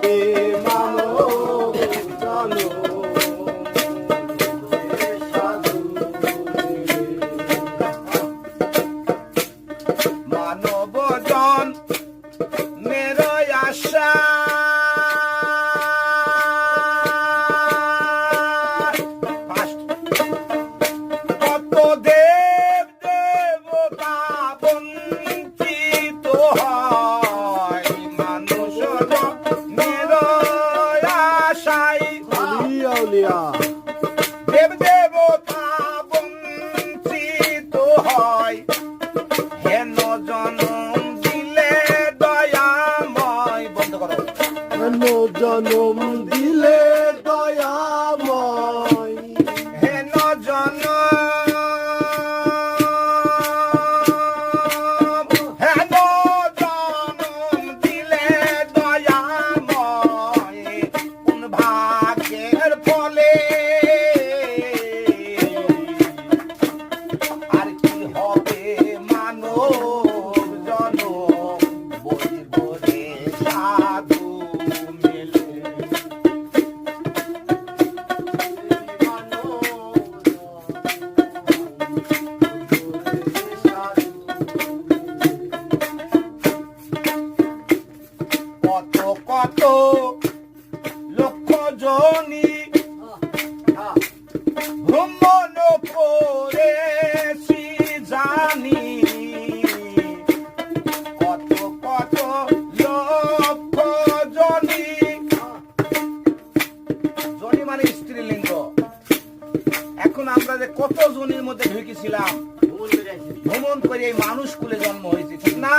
হবে মানব জনম সাধু মানব জন মেরয় আশা কত দেব দেবতা বঞ্চিত হয় মানুষ মেরয় আশায় আউলিয়া আউলিয়া দেব দেবতা বঞ্চিত হয় হেন জনম দিলে দয়াময় বন্ধ করো হেন জনম দিলে দয়াময় হেন জনম দিলে দয়াময় কোন ভাগ্যের ফলে আর কি হবে মানব জনম বলিব রে সাধু মেলে কত কত লক্ষ জনি ভ্রমণ করেছি জানি কত কত লক্ষ জনি জনি মানে স্ত্রীলিঙ্গ এখন আমরা যে কত জনির মধ্যে ঢুকেছিলাম ভ্রমণ করে এই মানুষ কুলে জন্ম হয়েছে ঠিক না